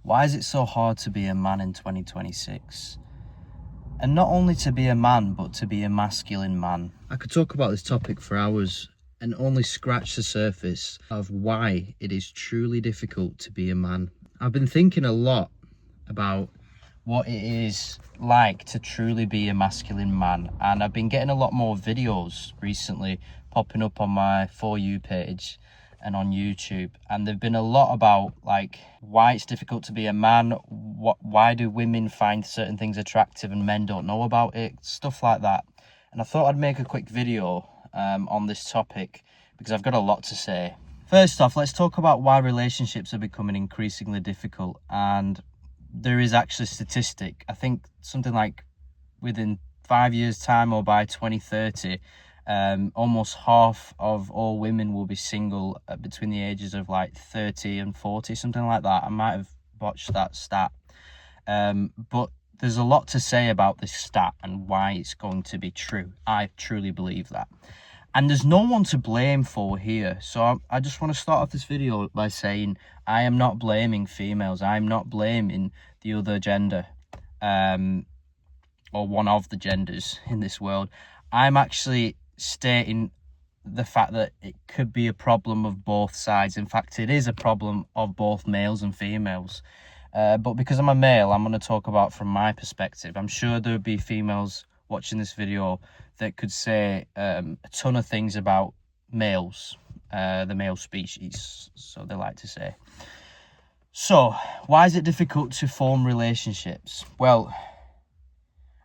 Why is it so hard to be a man in 2026? And not only to be a man, but to be a masculine man. I could talk about this topic for hours and only scratch the surface of why it is truly difficult to be a man. I've been thinking a lot about what it is like to truly be a masculine man, and I've been getting a lot more videos recently popping up on my For You page and on YouTube, and there've been a lot about like why it's difficult to be a man, why do women find certain things attractive and men don't know about it, stuff like that. And I thought I'd make a quick video on this topic because I've got a lot to say. First off, let's talk about why relationships are becoming increasingly difficult. And there is actually a statistic, I think something like within 5 years time or by 2030, almost half of all women will be single between the ages of like 30 and 40, something like that. I might have botched that stat, but there's a lot to say about this stat and why it's going to be true. I truly believe that, and there's no one to blame for here. So I just want to start off this video by saying I am not blaming females. I'm not blaming the other gender, or one of the genders in this world. I'm actually stating the fact that it could be a problem of both sides. In fact, it is a problem of both males and females. But because I'm a male, I'm going to talk about from my perspective. I'm sure there would be females watching this video that could say a ton of things about males, the male species, so they like to say. So, why is it difficult to form relationships? Well,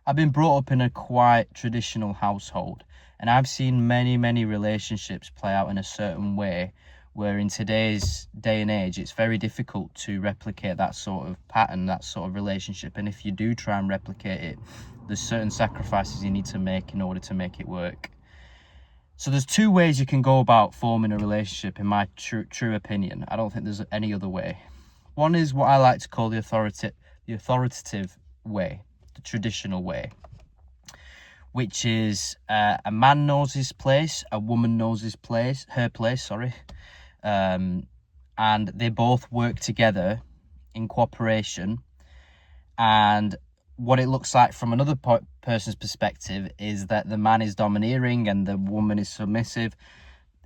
I've been brought up in a quite traditional household, and I've seen many relationships play out in a certain way where in today's day and age, it's very difficult to replicate that sort of pattern, that sort of relationship. And if you do try and replicate it, there's certain sacrifices you need to make in order to make it work. So there's two ways you can go about forming a relationship, in my true opinion. I don't think there's any other way. One is what I like to call the authoritative way, the traditional way, which is a man knows his place, a woman knows her place, and they both work together in cooperation. And what it looks like from another person's perspective is that the man is domineering and the woman is submissive.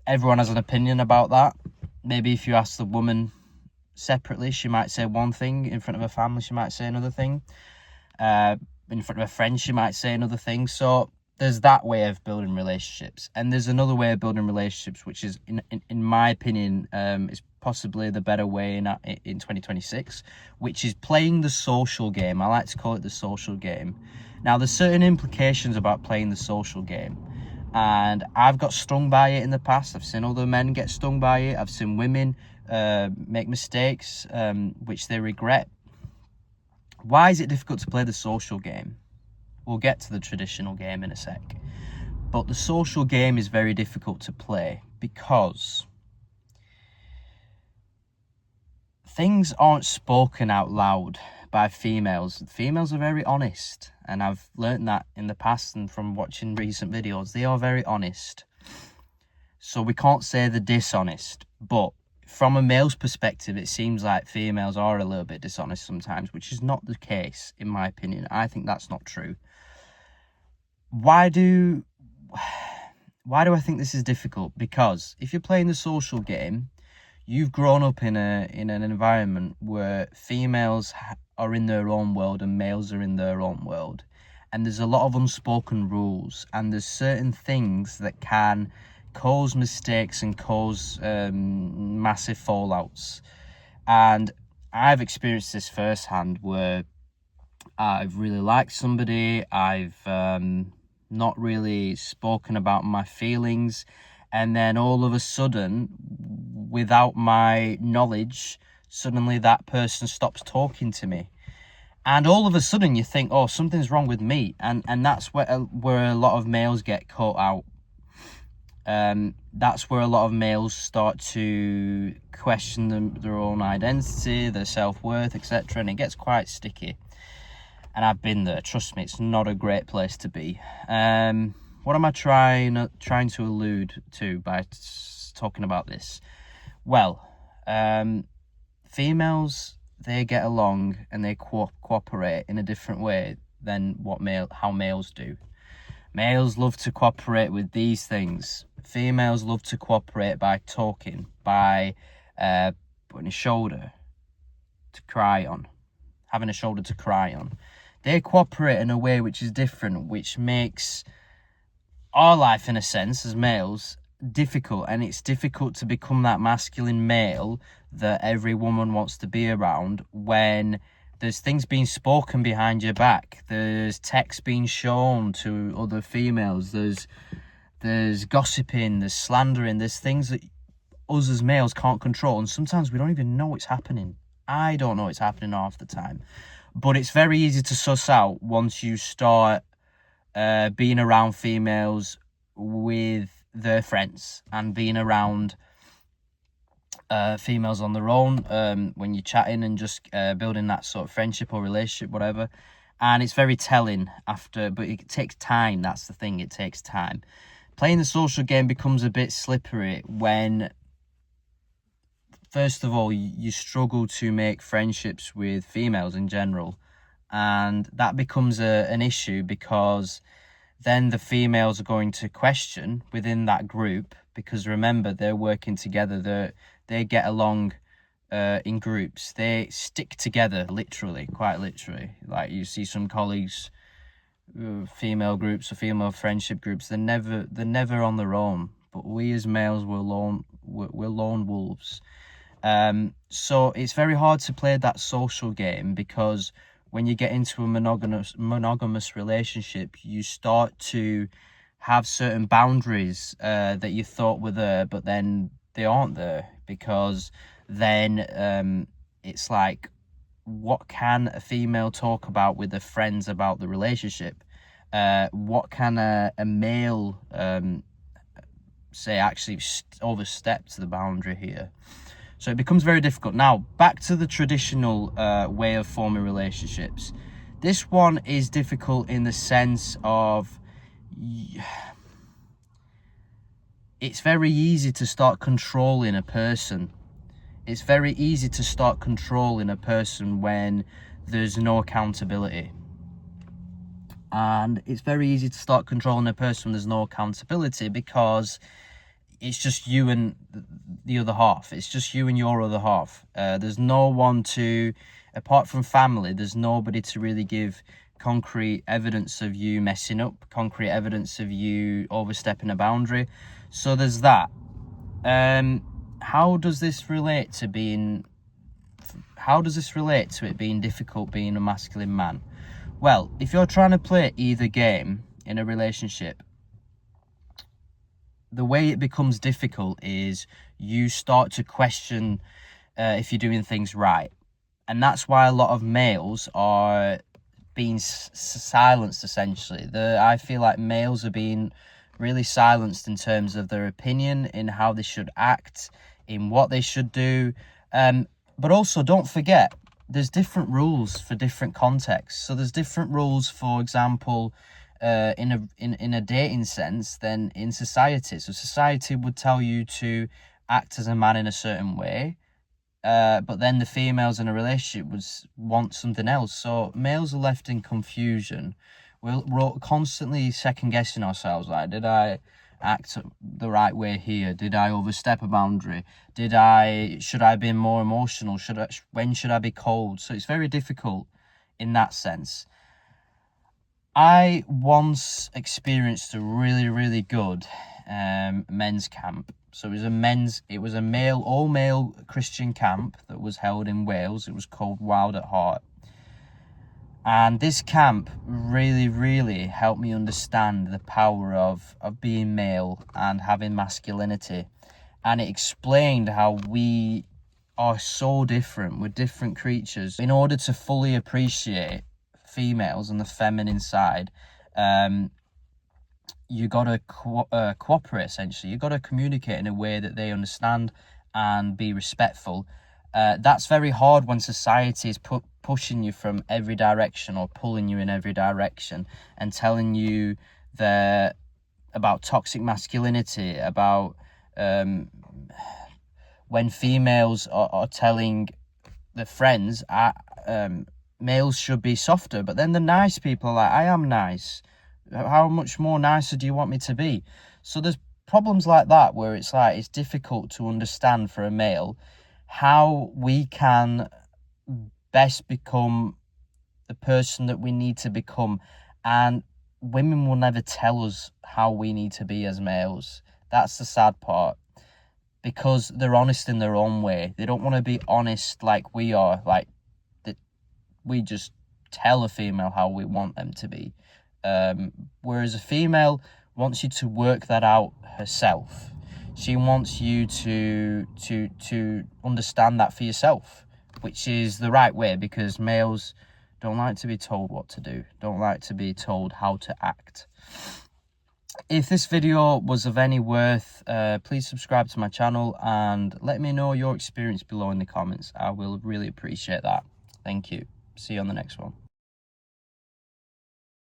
Everyone has an opinion about that. Maybe if you ask the woman separately, she might say one thing. In front of her family, she might say another thing. In front of her friends, she might say another thing. So there's that way of building relationships, and there's another way of building relationships, which is, in my opinion, is possibly the better way in 2026, which is playing the social game. I like to call it the social game. Now, there's certain implications about playing the social game, and I've got stung by it in the past. I've seen other men get stung by it. I've seen women make mistakes which they regret. Why is it difficult to play the social game? We'll get to the traditional game in a sec. But the social game is very difficult to play because things aren't spoken out loud by females. Females are very honest, and I've learned that in the past and from watching recent videos. They are very honest. So we can't say they're dishonest, but from a male's perspective, it seems like females are a little bit dishonest sometimes, which is not the case, in my opinion. I think that's not true. Why do I think this is difficult? Because if you're playing the social game, you've grown up in an environment where females are in their own world and males are in their own world. And there's a lot of unspoken rules, and there's certain things that can cause mistakes and cause massive fallouts. And I've experienced this firsthand where I've really liked somebody, I've not really spoken about my feelings, and then all of a sudden, without my knowledge, suddenly that person stops talking to me. And all of a sudden you think, oh, something's wrong with me. And that's where a lot of males get caught out. That's where a lot of males start to question their own identity, their self-worth, etc. And it gets quite sticky. And I've been there. Trust me, it's not a great place to be. What am I trying to allude to by talking about this? Well, females they get along and they cooperate in a different way than how males do. Males love to cooperate with these things. Females love to cooperate by talking, by putting a shoulder to cry on, having a shoulder to cry on. They cooperate in a way which is different, which makes our life, in a sense, as males, difficult. And it's difficult to become that masculine male that every woman wants to be around when there's things being spoken behind your back, there's text being shown to other females, there's gossiping, there's slandering, there's things that us as males can't control, and sometimes we don't even know it's happening. I don't know it's happening half the time, but it's very easy to suss out once you start being around females with their friends and being around females on their own when you're chatting and just building that sort of friendship or relationship, whatever. And it's very telling but it takes time. That's the thing, it takes time. Playing the social game becomes a bit slippery when, first of all, you struggle to make friendships with females in general, and that becomes an issue because then the females are going to question within that group, because remember, they're working together, they get along in groups, they stick together, quite literally. Like you see some colleagues, female groups or female friendship groups, they're never on their own, but we as males, we're lone wolves. So it's very hard to play that social game, because when you get into a monogamous relationship, you start to have certain boundaries that you thought were there, but then they aren't there, because then it's like, what can a female talk about with her friends about the relationship? What can a male say actually overstepped the boundary here? So it becomes very difficult. Now, back to the traditional way of forming relationships. This one is difficult in the sense of it's very easy to start controlling a person. It's very easy to start controlling a person when there's no accountability. And it's very easy to start controlling a person when there's no accountability, because it's just you and the other half. It's just you and your other half. There's no one apart from family, there's nobody to really give concrete evidence of you messing up, concrete evidence of you overstepping a boundary. So there's that. How does this relate to it being difficult being a masculine man? Well, if you're trying to play either game in a relationship, the way it becomes difficult is you start to question if you're doing things right. And that's why a lot of males are being silenced, essentially. I feel like males are being really silenced in terms of their opinion, in how they should act, in what they should do. But also, don't forget, there's different rules for different contexts. So there's different rules, for example, in a dating sense than in society. So society would tell you to act as a man in a certain way, but then the females in a relationship would want something else. So males are left in confusion. We're constantly second guessing ourselves. Like, did I act the right way here? Did I overstep a boundary? Should I be more emotional? When should I be cold? So it's very difficult in that sense. I once experienced a really, really good men's camp. So it was a all male Christian camp that was held in Wales. It was called Wild at Heart. And this camp really, really helped me understand the power of being male and having masculinity. And it explained how we are so different. We're different creatures. In order to fully appreciate females and the feminine side, you got to cooperate, essentially. You got to communicate in a way that they understand and be respectful. That's very hard when society is pushing you from every direction, or pulling you in every direction, and telling you about toxic masculinity, about when females are telling the friends, males should be softer, but then the nice people are like, I am nice. How much more nicer do you want me to be? So there's problems like that where it's like it's difficult to understand for a male how we can best become the person that we need to become, and women will never tell us how we need to be as males. That's the sad part, because they're honest in their own way. They don't want to be honest like we are, like that we just tell a female how we want them to be. Whereas a female wants you to work that out herself. She wants you to understand that for yourself, which is the right way, because males don't like to be told what to do, don't like to be told how to act. If this video was of any worth, please subscribe to my channel and let me know your experience below in the comments. I will really appreciate that. Thank you. See you on the next one.